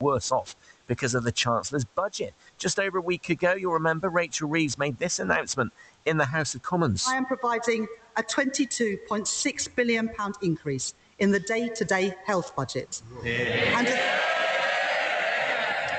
worse off because of the Chancellor's budget. Just over a week ago, you'll remember, Rachel Reeves made this announcement in the House of Commons. I am providing a £22.6 billion increase in the day-to-day health budget. Yeah.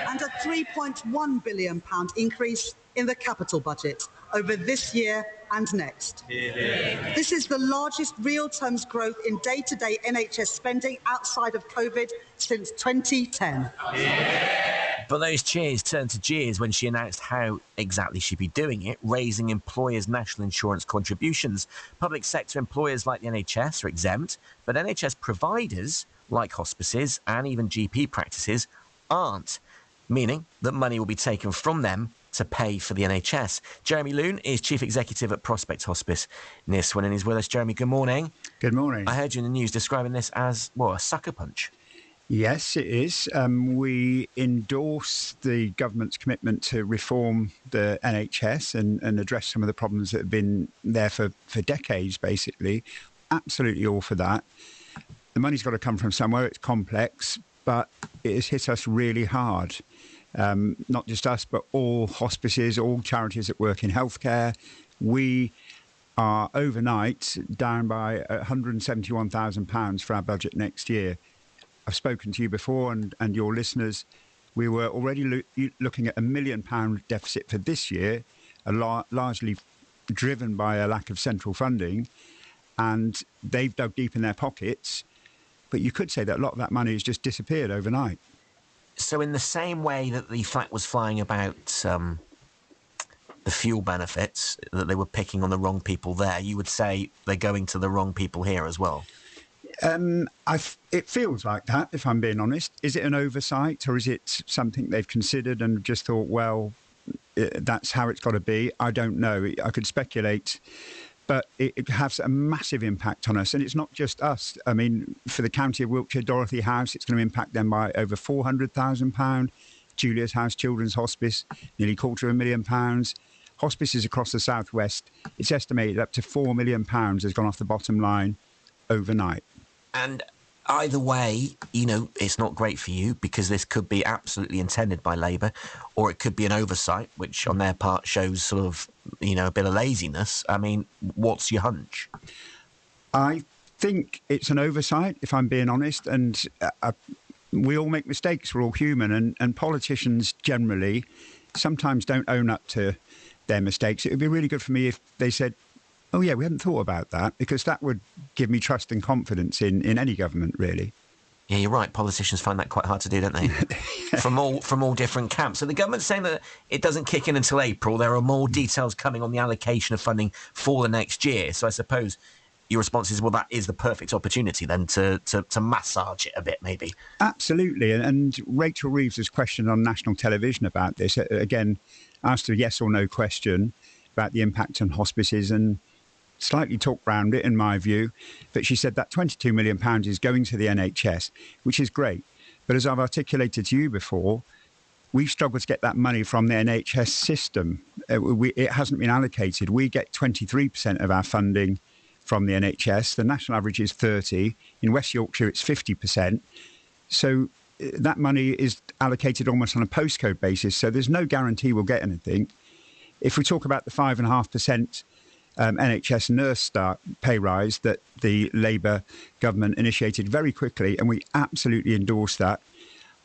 And a £3.1 billion increase in the capital budget over this year and next. Yeah. This is the largest real terms growth in day-to-day NHS spending outside of COVID since 2010. Yeah. But those cheers turned to jeers when she announced how exactly she'd be doing it, raising employers' national insurance contributions. Public sector employers like the NHS are exempt, but NHS providers like hospices and even GP practices aren't, meaning that money will be taken from them to pay for the NHS. Jeremy Lune is Chief Executive at Prospect Hospice near Swindon. He's with us. Jeremy, good morning. Good morning. I heard you in the news describing this as, a sucker punch. Yes, it is. We endorse the government's commitment to reform the NHS and address some of the problems that have been there for decades, basically. Absolutely all for that. The money's got to come from somewhere. It's complex, but it has hit us really hard. Not just us, but all hospices, all charities that work in healthcare. We are overnight down by £171,000 for our budget next year. I've spoken to you before and your listeners. We were already looking at £1 million deficit for this year, largely driven by a lack of central funding, and they've dug deep in their pockets. But you could say that a lot of that money has just disappeared overnight. So in the same way that the flat was flying about the fuel benefits, that they were picking on the wrong people there, you would say they're going to the wrong people here as well? It feels like that, if I'm being honest. Is it an oversight or is it something they've considered and just thought, well, that's how it's got to be? I don't know. I could speculate, but it has a massive impact on us. And it's not just us. I mean, for the County of Wiltshire, Dorothy House, it's going to impact them by over £400,000. Julia's House Children's Hospice, nearly £250,000. Hospices across the southwest, it's estimated up to £4 million has gone off the bottom line overnight. And either way, it's not great for you because this could be absolutely intended by Labour, or it could be an oversight, which on their part shows sort of, a bit of laziness. I mean, what's your hunch? I think it's an oversight, if I'm being honest, and we all make mistakes. We're all human, and politicians generally sometimes don't own up to their mistakes. It would be really good for me if they said, oh, yeah, we hadn't thought about that, because that would give me trust and confidence in any government, really. Yeah, you're right. Politicians find that quite hard to do, don't they? From all different camps. So the government's saying that it doesn't kick in until April. There are more details coming on the allocation of funding for the next year. So I suppose your response is, well, that is the perfect opportunity then to massage it a bit, maybe. Absolutely. And Rachel Reeves was questioned on national television about this. Again, asked a yes or no question about the impact on hospices, and slightly talked round it, in my view, but she said that £22 million is going to the NHS, which is great. But as I've articulated to you before, we've struggled to get that money from the NHS system. It hasn't been allocated. We get 23% of our funding from the NHS. The national average is 30%. In West Yorkshire, it's 50%. So that money is allocated almost on a postcode basis, so there's no guarantee we'll get anything. If we talk about the 5.5% NHS nurse pay rise that the Labour government initiated very quickly, and we absolutely endorse that.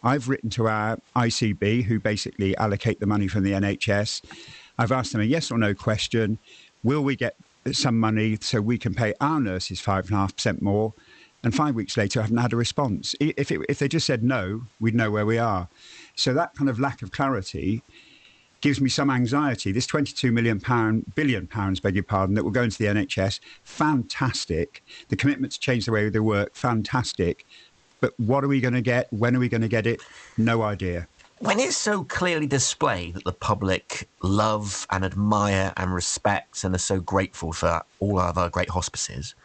I've written to our ICB, who basically allocate the money from the NHS. I've asked them a yes or no question. Will we get some money so we can pay our nurses 5.5% more? And 5 weeks later, I haven't had a response. If they just said no, we'd know where we are. So that kind of lack of clarity gives me some anxiety. This £22 billion, beg your pardon, that will go into the NHS, fantastic. The commitment to change the way they work, fantastic. But what are we going to get? When are we going to get it? No idea. When it's so clearly displayed that the public love and admire and respect and are so grateful for all of our great hospices,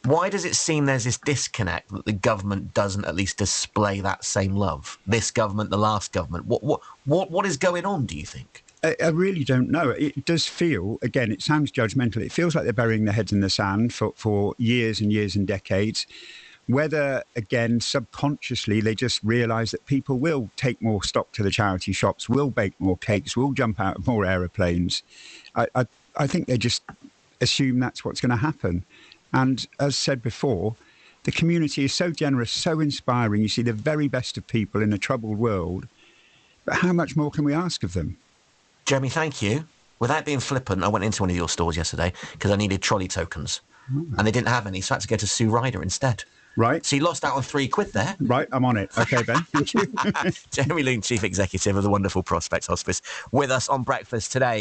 why does it seem there's this disconnect that the government doesn't at least display that same love? This government, the last government. What is going on, do you think? I really don't know. It does feel, again, it sounds judgmental. It feels like they're burying their heads in the sand for years and years and decades. whether, again, subconsciously they just realise that people will take more stock to the charity shops, will bake more cakes, will jump out of more aeroplanes. I think they just assume that's what's going to happen. And as said before, the community is so generous, so inspiring. You see the very best of people in a troubled world. But how much more can we ask of them? Jeremy, thank you. Without being flippant, I went into one of your stores yesterday because I needed trolley tokens. And they didn't have any, so I had to go to Sue Ryder instead. Right. So you lost out on £3 there. Right, I'm on it. OK, Ben. Thank you. Jeremy Lune, Chief Executive of the wonderful Prospect Hospice, with us on Breakfast today.